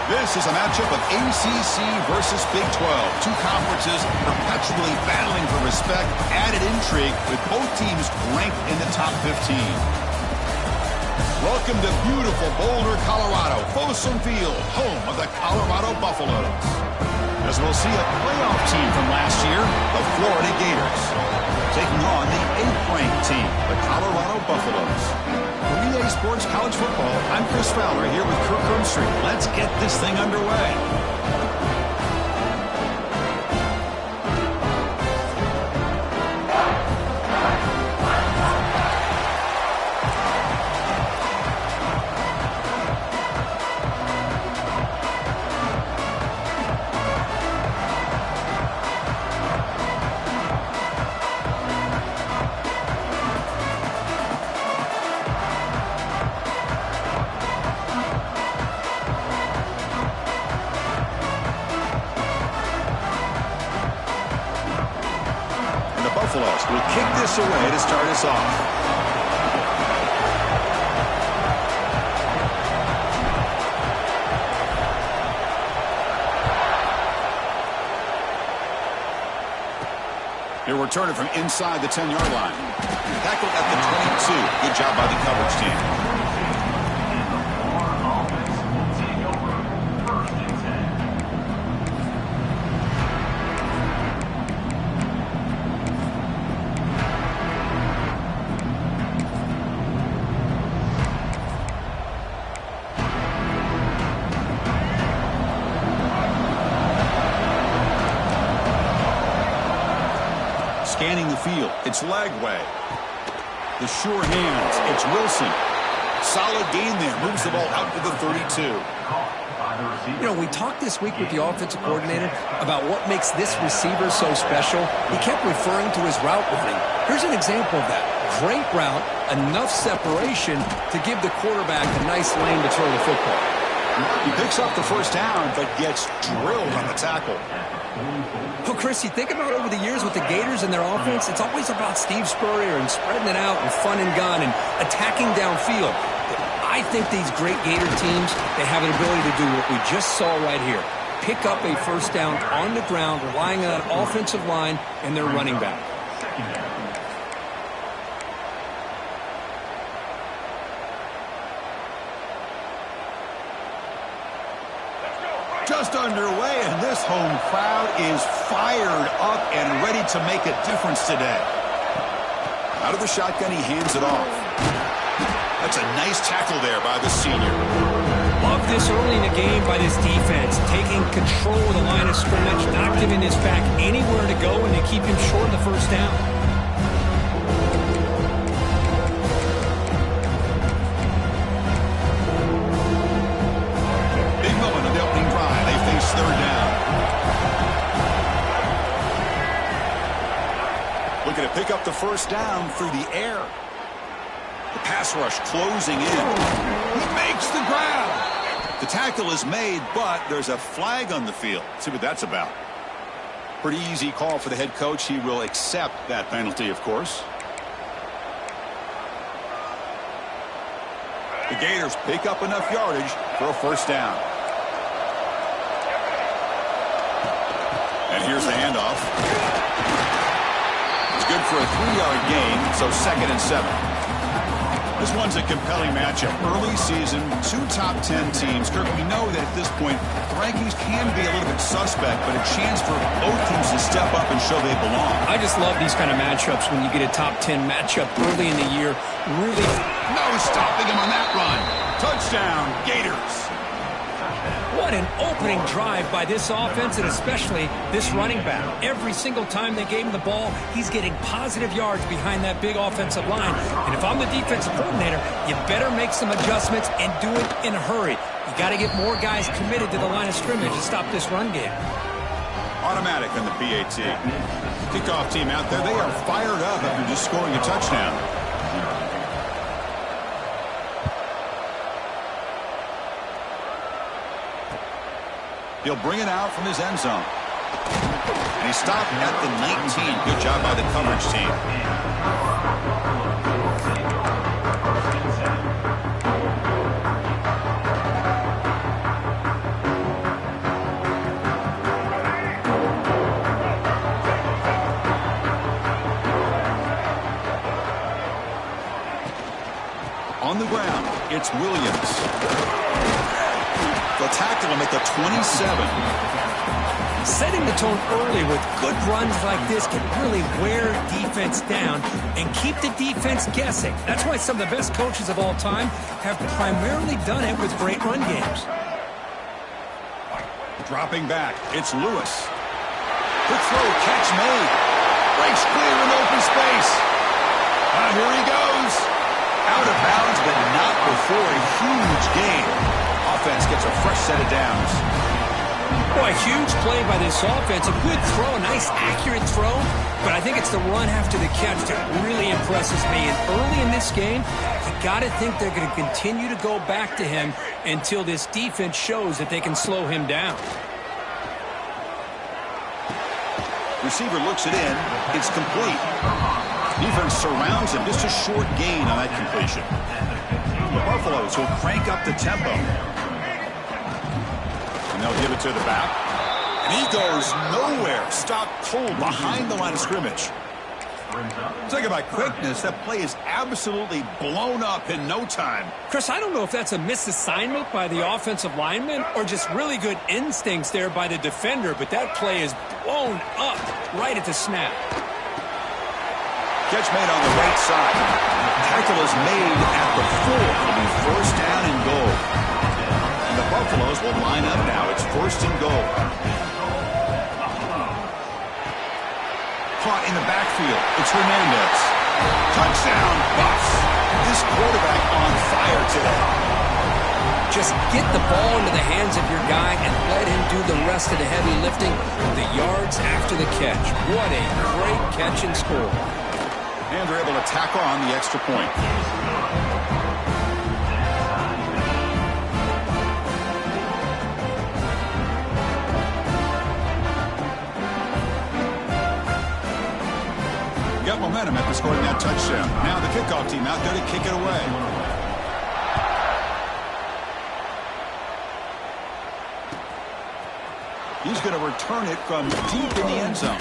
This is a matchup of ACC versus Big 12. Two conferences perpetually battling for respect. Added intrigue with both teams ranked in the top 15. Welcome to beautiful Boulder, Colorado. Folsom Field, home of the Colorado Buffaloes. As we'll see a playoff team from last year, the Florida Gators, taking on the 8th-ranked team, the Colorado Buffaloes. For EA Sports College Football, I'm Chris Fowler here with Kirk Herbstreit. Let's get this thing underway. Buffaloes will kick this away to start us off. He'll return it from inside the 10-yard line. Tackled at the 22. Good job by the coverage team. Scanning the field, it's Lagway. The sure hands, it's Wilson. Solid gain there, moves the ball out to the 32. You know, we talked this week with the offensive coordinator about what makes this receiver so special. He kept referring to his route running. Here's an example of that. Great route, enough separation to give the quarterback a nice lane to throw the football. He picks up the first down, but gets drilled on the tackle. Well, Chris, you think about over the years with the Gators and their offense, it's always about Steve Spurrier and spreading it out and fun and gun and attacking downfield. But I think these great Gator teams, they have an ability to do what we just saw right here. Pick up a first down on the ground, relying on that offensive line and their running back. Just underway, and this home crowd is fired up and ready to make a difference today. Out of the shotgun, he hands it off. That's a nice tackle there by the senior. Love this early in the game by this defense, taking control of the line of scrimmage, not giving this back anywhere to go, and they keep him short of the first down. Third down. Looking to pick up the first down through the air. The pass rush closing in. He makes the grab. The tackle is made, but there's a flag on the field. Let's see what that's about. Pretty easy call for the head coach. He will accept that penalty, of course. The Gators pick up enough yardage for a first down. And here's the handoff. It's good for a 3-yard gain, so 2nd and 7. This one's a compelling matchup. Early season, two top 10 teams. Kirk, we know that at this point, the rankings can be a little bit suspect, but a chance for both teams to step up and show they belong. I just love these kind of matchups when you get a top 10 matchup early in the year. Really. No stopping him on that run. Touchdown, Gators. What an opening drive by this offense, and especially this running back. Every single time they gave him the ball, he's getting positive yards behind that big offensive line. And if I'm the defensive coordinator, you better make some adjustments and do it in a hurry. You got to get more guys committed to the line of scrimmage to stop this run game. Automatic on the PAT. Kickoff team out there, they are fired up after just scoring a touchdown. He'll bring it out from his end zone. And he stopped at the 19. Good job by the coverage team. It's Williams. The tackle will make the 27. Setting the tone early with good runs like this can really wear defense down and keep the defense guessing. That's why some of the best coaches of all time have primarily done it with great run games. Dropping back, it's Lewis. Quick throw, catch made. Breaks clear in open space. Here he goes. Out of bounds, but not before a huge gain. Offense gets a fresh set of downs. Boy, huge play by this offense. A good throw, a nice accurate throw. But I think it's the run after the catch that really impresses me. And early in this game, you got to think they're going to continue to go back to him until this defense shows that they can slow him down. Receiver looks it in. It's complete. Defense surrounds him. Just a short gain on that completion. The Buffaloes will crank up the tempo. And they'll give it to the back. And he goes nowhere. Stopped cold behind the line of scrimmage. Talk about quickness. That play is absolutely blown up in no time. Chris, I don't know if that's a misassignment by the offensive lineman or just really good instincts there by the defender, but that play is blown up right at the snap. Catch made on the right side. Tackle is made at the 4. It'll be first down and goal. And the Buffaloes will line up now. It's first and goal. Caught in the backfield. It's Hernandez. Touchdown, Buffs. This quarterback on fire today. Just get the ball into the hands of your guy and let him do the rest of the heavy lifting, the yards after the catch. What a great catch and score. And they're able to tack on the extra point. Got momentum after scoring that touchdown. Now the kickoff team out there to kick it away. He's going to return it from deep in the end zone.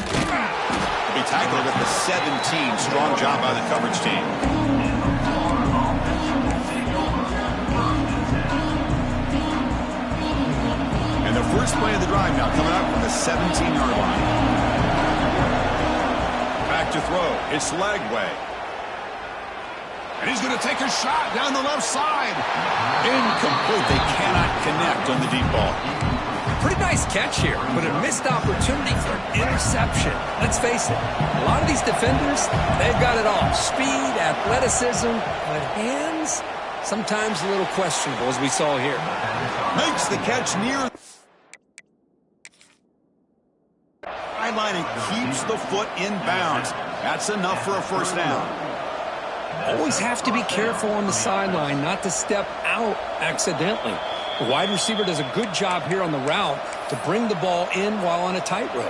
He tackled at the 17. Strong job by the coverage team. And the first play of the drive now coming up from the 17-yard line. Back to throw. It's Lagway. And he's going to take a shot down the left side. Incomplete. They cannot connect on the deep ball. Pretty nice catch here, but a missed opportunity for an interception. Let's face it, a lot of these defenders, they've got it all. Speed, athleticism, but hands, sometimes a little questionable, as we saw here. Makes the catch near sideline and keeps the foot in bounds. That's enough for a first down. Always have to be careful on the sideline not to step out accidentally. The wide receiver does a good job here on the route to bring the ball in while on a tightrope.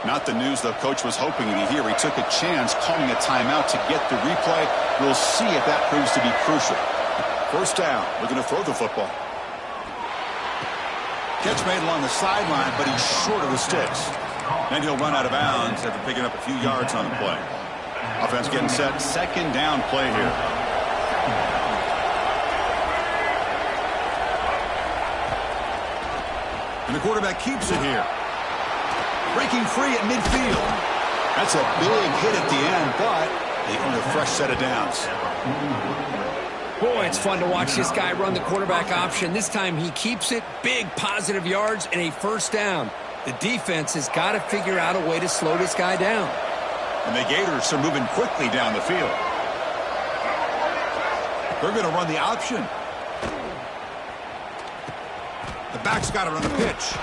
Not the news the coach was hoping to hear. He took a chance calling a timeout to get the replay. We'll see if that proves to be crucial. First down. We're going to throw the football. Catch made along the sideline, but he's short of the sticks. Then he'll run out of bounds after picking up a few yards on the play. Offense getting set. Second down play here. And the quarterback keeps it here. Breaking free at midfield. That's a big hit at the end, but they earn a fresh set of downs. Boy, it's fun to watch this guy run the quarterback option. This time he keeps it. Big positive yards and a first down. The defense has got to figure out a way to slow this guy down. And the Gators are moving quickly down the field. They're going to run the option. The back's got it on the pitch.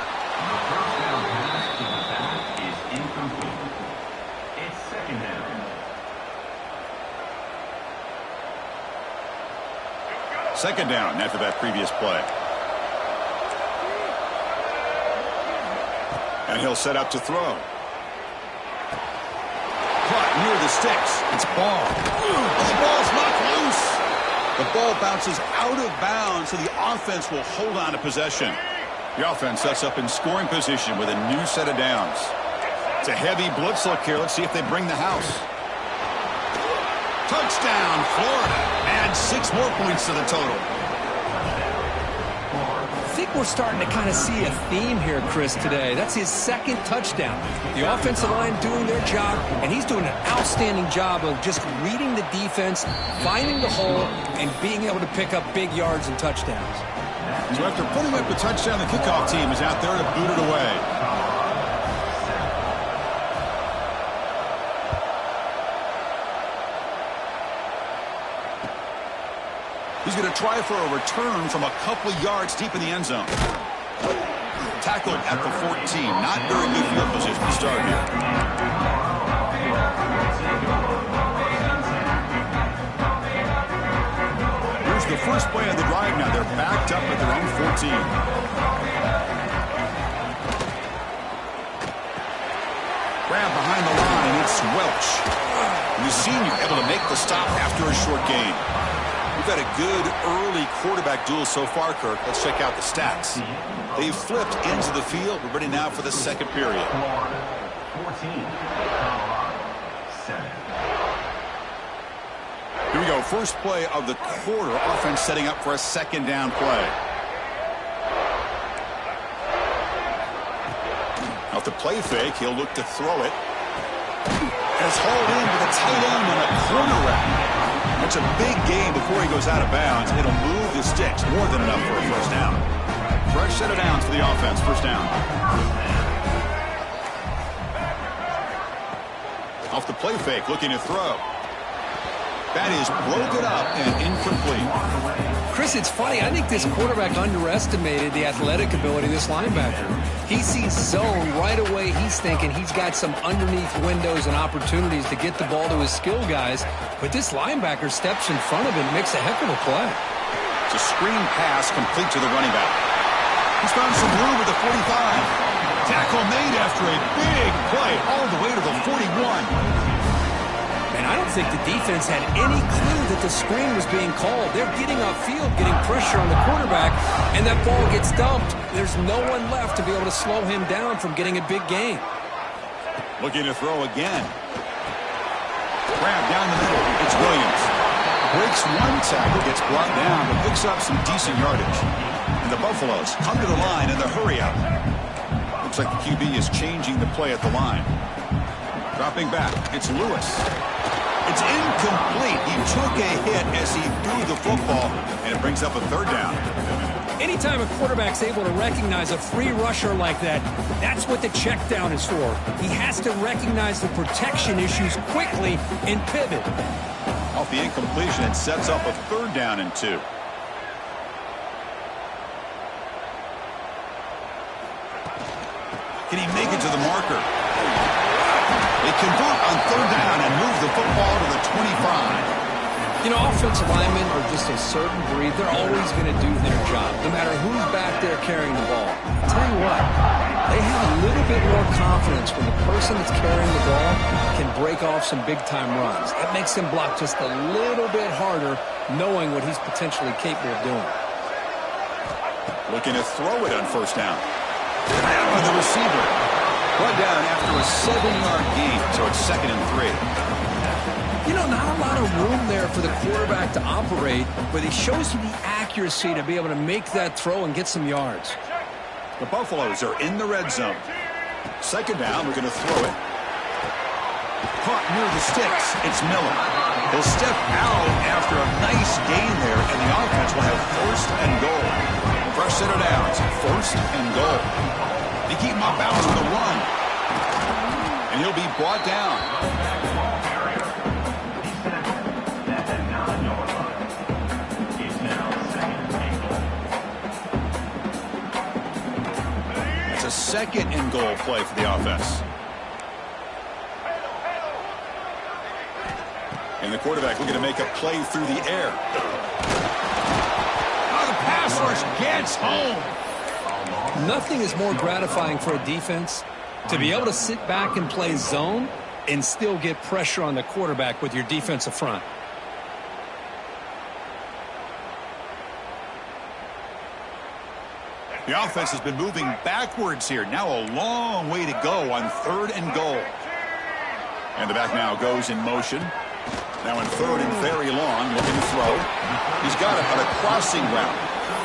Second down after that previous play. And he'll set up to throw. Caught near the sticks. It's ball. The ball's knocked loose. The ball bounces out of bounds, so the offense will hold on to possession. The offense sets up in scoring position with a new set of downs. It's a heavy blitz look here. Let's see if they bring the house. Touchdown, Florida. And Add 6 more points to the total. I think we're starting to kind of see a theme here, Chris, today. That's his second touchdown. The offensive line doing their job, and he's doing an outstanding job of just reading the defense, finding the hole, and being able to pick up big yards and touchdowns. So after putting up the touchdown, the kickoff team is out there to boot it away. He's going to try for a return from a couple yards deep in the end zone. Tackled at the 14. Not very good field position to start here. Here's the first play of the drive now. They're backed up at their own 14. Grab behind the line. It's Welch. And the senior able to make the stop after a short gain. We've had a good early quarterback duel so far, Kirk. Let's check out the stats. They've flipped into the field. We're ready now for the second period. 14. Here we go. First play of the quarter. Offense setting up for a second down play. Off the play fake, he'll look to throw it. And it's hauled in with a tight end and a corner route. It's a big game before he goes out of bounds. It'll move the sticks more than enough for a first down. Fresh set of downs for the offense. First down. Off the play fake, looking to throw. That is broken up and incomplete. Chris, it's funny. I think this quarterback underestimated the athletic ability of this linebacker. He sees zone right away. He's thinking he's got some underneath windows and opportunities to get the ball to his skill guys. But this linebacker steps in front of him and makes a heck of a play. It's a screen pass complete to the running back. He's found some room at the 45. Tackle made after a big play all the way to the 41. And I don't think the defense had any clue that the screen was being called. They're getting upfield, getting pressure on the quarterback, and that ball gets dumped. There's no one left to be able to slow him down from getting a big gain. Looking to throw again. Grab down the middle. It's Williams. Breaks one tackle, gets brought down, but picks up some decent yardage. And the Buffaloes come to the line in the hurry-up. Looks like the QB is changing the play at the line. Dropping back, it's Lewis. It's incomplete. He took a hit as he threw the football, and it brings up a third down. Anytime a quarterback's able to recognize a free rusher like that, that's what the check down is for. He has to recognize the protection issues quickly and pivot. Off the incompletion, it sets up a third down and 2. Can he make it to the marker? They convert on third down and move the football to the 25. You know, offensive linemen are just a certain breed. They're always going to do their job, no matter who's back there carrying the ball. I'll tell you what, they have a little bit more confidence when the person that's carrying the ball can break off some big-time runs. That makes him block just a little bit harder, knowing what he's potentially capable of doing. Looking to throw it on first down. By the receiver. Brought down after a 7-yard gain, so it's 2nd and 3. You know, not a lot of room there for the quarterback to operate, but he shows you the accuracy to be able to make that throw and get some yards. The Buffaloes are in the red zone. Second down, we're going to throw it. Caught near the sticks. It's Miller. He'll step out after a nice gain there, and the offense will have 1st and goal. Fresh set of downs, 1st and goal. They keep him off bounds with a run. And he'll be brought down. It's a 2nd and goal play for the offense. And the quarterback looking to make a play through the air. Oh, the pass rush gets home. Nothing is more gratifying for a defense to be able to sit back and play zone and still get pressure on the quarterback with your defensive front. The offense has been moving backwards here. Now a long way to go on 3rd and goal. And the back now goes in motion. Now in third and very long, looking to throw. He's got it on a crossing route.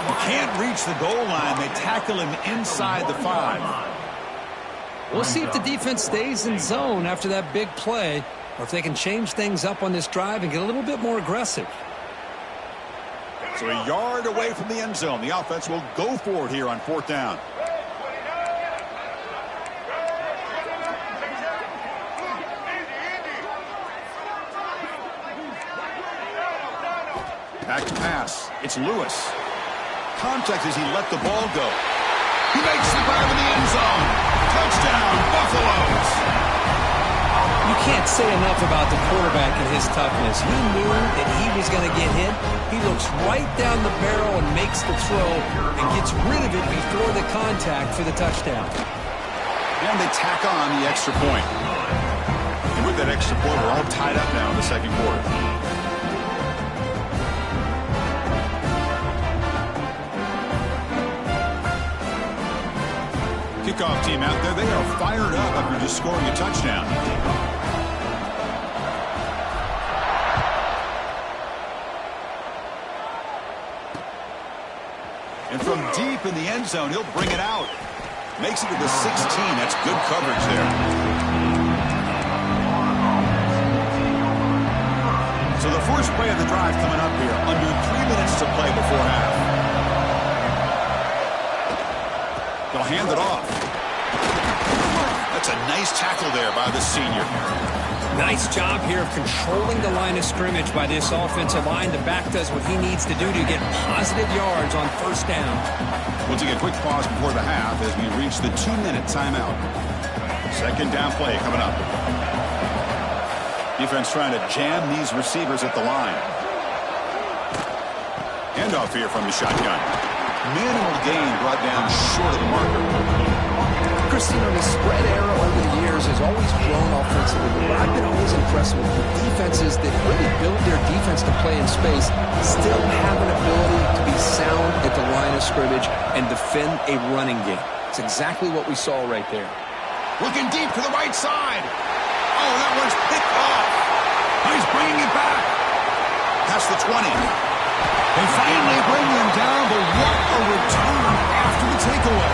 He can't reach the goal line. They tackle him inside the 5. We'll see if the defense stays in zone after that big play, or if they can change things up on this drive and get a little bit more aggressive. So a yard away from the end zone. The offense will go for it here on 4th down. Back to pass. It's Lewis. Contact as he let the ball go. He makes the grab in the end zone. Touchdown, Buffaloes. You can't say enough about the quarterback and his toughness. He knew that he was going to get hit. He looks right down the barrel and makes the throw and gets rid of it before the contact for the touchdown. And they tack on the extra point. And with that extra point, we're all tied up now in the second quarter. Kickoff team out there, they are fired up after just scoring a touchdown. And from deep in the end zone, he'll bring it out. Makes it to the 16. That's good coverage there. So the first play of the drive coming up here. Under 3 minutes to play before half. They'll hand it off. That's a nice tackle there by the senior. Nice job here of controlling the line of scrimmage by this offensive line. The back does what he needs to do to get positive yards on 1st down. We'll take a quick pause before the half as we reach the 2-minute timeout. 2nd down play coming up. Defense trying to jam these receivers at the line. Handoff here from the shotgun. Minimal gain brought down short of the marker. Christine, the spread era over the years has always grown offensively, but I've been always impressed with the defenses that really build their defense to play in space, still have an ability to be sound at the line of scrimmage and defend a running game. It's exactly what we saw right there. Looking deep to the right side. Oh, that one's picked off. He's bringing it back. Past the 20. They finally bring him down, but what a return after the takeaway.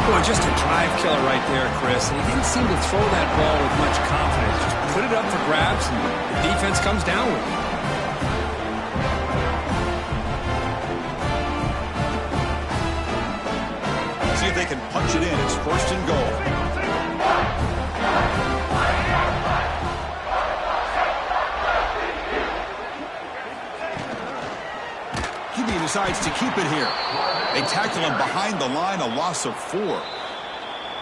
Boy, just a drive killer right there, Chris. And he didn't seem to throw that ball with much confidence. Just put it up for grabs, and the defense comes down with it. See if they can punch it in. It's 1st and goal. QB decides to keep it here. They tackle him behind the line, a loss of 4.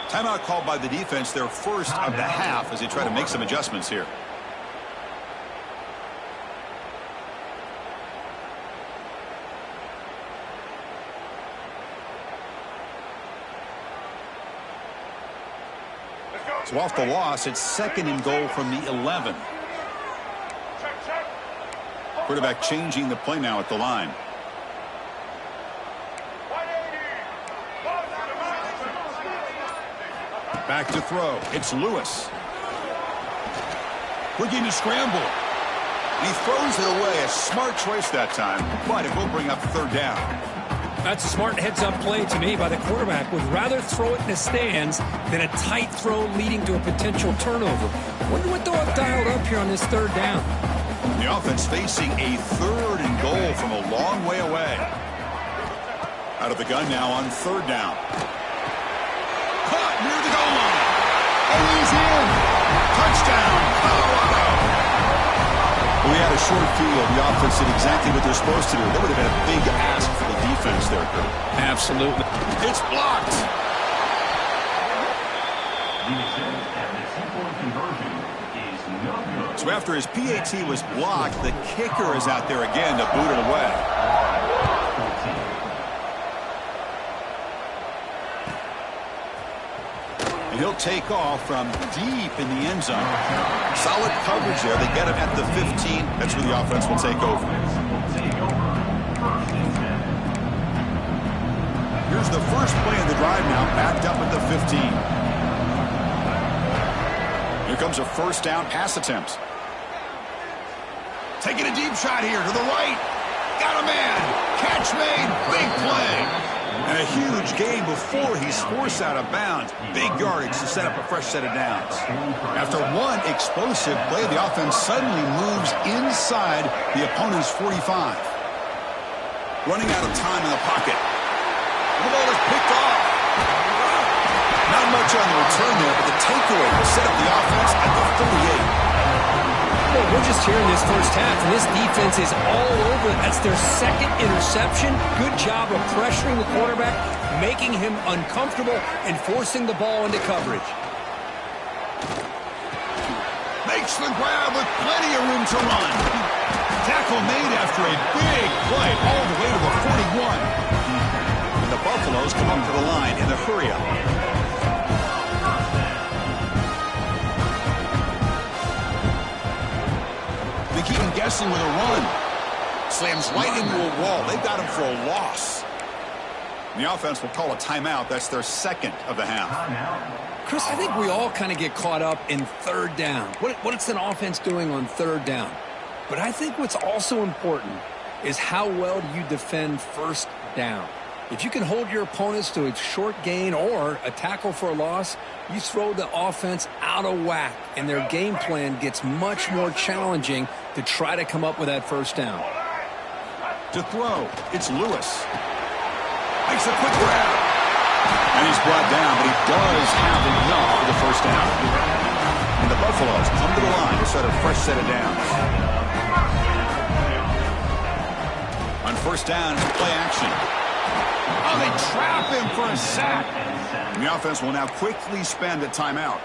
Timeout called by the defense, their first of the half as they try to make some adjustments here. So off the loss, it's 2nd and goal from the 11. Quarterback changing the play now at the line. Back to throw. It's Lewis. Looking to scramble. And he throws it away. A smart choice that time, but it will bring up 3rd down. That's a smart heads-up play to me by the quarterback. Would rather throw it in the stands than a tight throw leading to a potential turnover. Wonder what they'll have dialed up here on this 3rd down. The offense facing a 3rd and goal from a long way away. Out of the gun now on 3rd down. Caught near the goal line. And he's in. Touchdown, Colorado. We had a short field. The offense did exactly what they're supposed to do. That would have been a big ask for the defense there, Kurt. Absolutely. It's blocked. So after his PAT was blocked, the kicker is out there again to boot it away. And he'll take off from deep in the end zone. Solid coverage there. They get him at the 15. That's where the offense will take over. Here's the first play of the drive now, backed up at the 15. Here comes a 1st down pass attempt. Taking a deep shot here to the right. Got a man. Catch made. Big play. And a huge gain before he's forced out of bounds. Big yardage to set up a fresh set of downs. After one explosive play, the offense suddenly moves inside the opponent's 45. Running out of time in the pocket. The ball is picked off. Not much on the return there, but the takeaway will set up the offense at the 38. Well, we're just here in this first half, and this defense is all over. That's their second interception. Good job of pressuring the quarterback, making him uncomfortable, and forcing the ball into coverage. Makes the grab with plenty of room to run. Tackle made after a big play all the way to the 41. And the Buffaloes come up to the line in the hurry-up. They keep him guessing with a run. Slams right into a wall. They've got him for a loss. The offense will call a timeout. That's their second of the half. Chris, I think we all kind of get caught up in third down. What's an offense doing on third down? But I think what's also important is how well do you defend first down. If you can hold your opponents to a short gain or a tackle for a loss, you throw the offense out of whack, and their game plan gets much more challenging to try to come up with that first down. To throw, it's Lewis. Makes a quick grab. And he's brought down, but he does have enough for the first down. And the Buffaloes come to the line to set a fresh set of downs. On first down, it's play action. Oh, they trap him for a sack. And the offense will now quickly spend a timeout.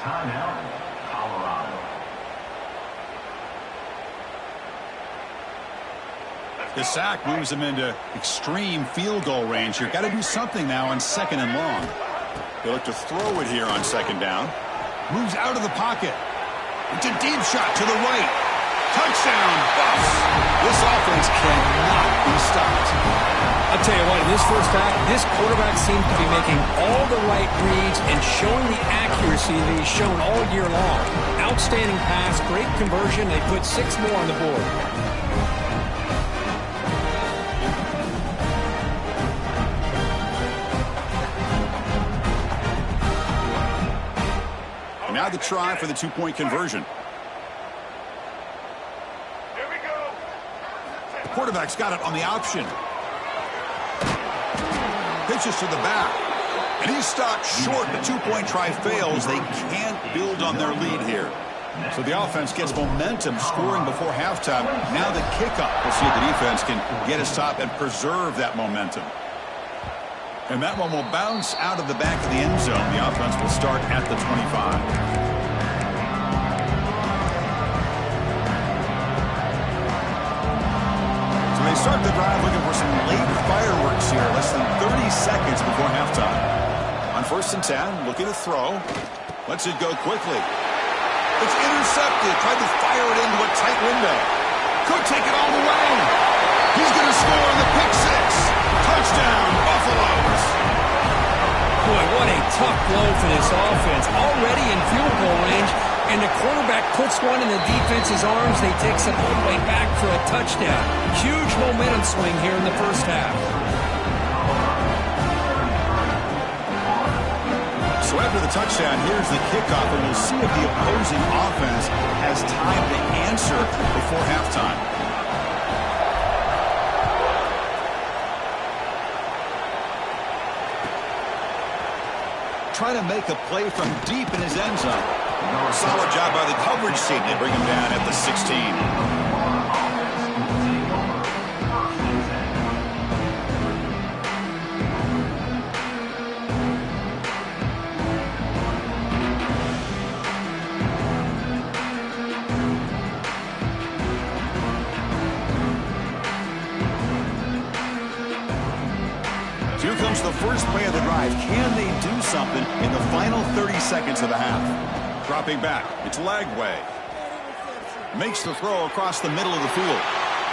Timeout, Colorado. The sack moves him into extreme field goal range here. Got to do something now on second and long. They look to throw it here on second down. Moves out of the pocket. It's a deep shot to the right. Touchdown, Buffs. This offense cannot be stopped. I'll tell you what, in this first half, this quarterback seems to be making all the right reads and showing the accuracy that he's shown all year long. Outstanding pass, great conversion. They put 6 more on the board. And now the try for the 2-point conversion. Quarterback's got it on the option. Pitches to the back. And he's stopped short. The 2-point try fails. They can't build on their lead here. So the offense gets momentum scoring before halftime. Now the kickoff. We'll see if the defense can get a stop and preserve that momentum. And that one will bounce out of the back of the end zone. The offense will start at the 25. They start the drive looking for some late fireworks here, less than 30 seconds before halftime. On 1st and 10, looking to throw. Lets it go quickly. It's intercepted. Tried to fire it into a tight window. Could take it all the way. He's going to score on the pick six. Touchdown, Buffaloes. Boy, what a tough blow for this offense. Already in field goal range. And the quarterback puts one in the defense's arms. They takes it all the way back for a touchdown. Huge momentum swing here in the first half. So after the touchdown, here's the kickoff, and we'll see if the opposing offense has time to answer before halftime. Trying to make a play from deep in his end zone. Solid job by the coverage team. They bring him down at the 16. Here comes the first play of the drive. Can they do something in the final 30 seconds of the half? Dropping back. It's Lagway. Makes the throw across the middle of the field.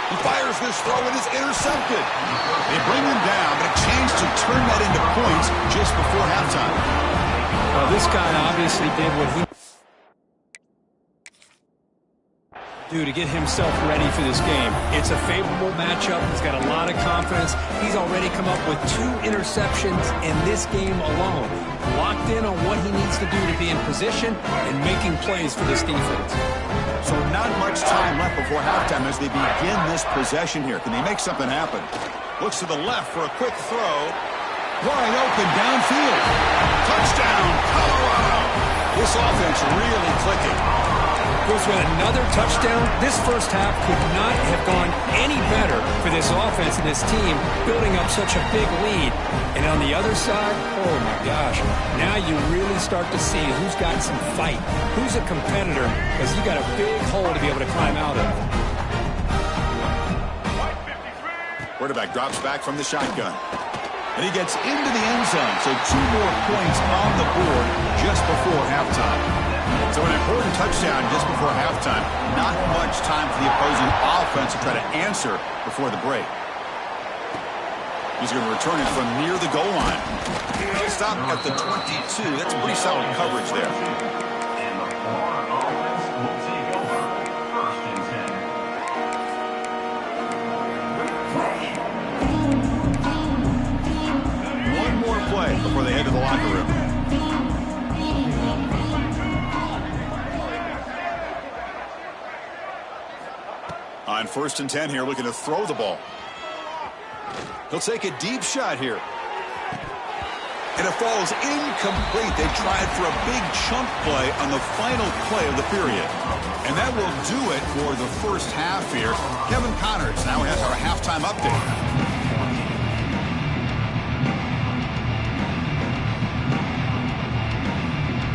He fires this throw and is intercepted. They bring him down, but a chance to turn that into points just before halftime. Well, this guy obviously did what he... To get himself ready for this game. It's a favorable matchup. He's got a lot of confidence. He's already come up with 2 interceptions in this game alone. Locked in on what he needs to do to be in position and making plays for this defense. So not much time left before halftime as they begin this possession here. Can they make something happen? Looks to the left for a quick throw. Wide open downfield. Touchdown, Colorado. This offense really clicking. Goes with another touchdown. This first half could not have gone any better for this offense and this team, building up such a big lead. And on the other side, oh my gosh, now you really start to see who's got some fight, who's a competitor, because you got a big hole to be able to climb out of. Quarterback drops back from the shotgun. And he gets into the end zone, so 2 more points on the board just before halftime. So an important touchdown just before halftime. Not much time for the opposing offense to try to answer before the break. He's going to return it from near the goal line. He'll stop at the 22. That's pretty solid coverage there. And the Florida offense will take over 1st and 10. One more play before they head to the locker room. On 1st and 10 here, looking to throw the ball. He'll take a deep shot here. And it falls incomplete. They tried for a big chunk play on the final play of the period. And that will do it for the first half here. Kevin Connors now has our halftime update.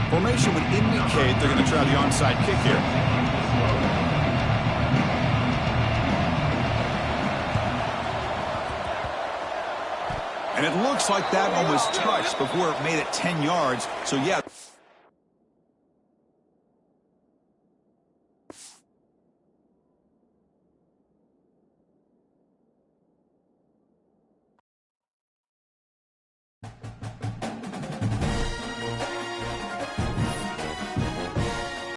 Formation would indicate they're going to try the onside kick here. And it looks like that one was touched before it made it 10 yards. So, yeah.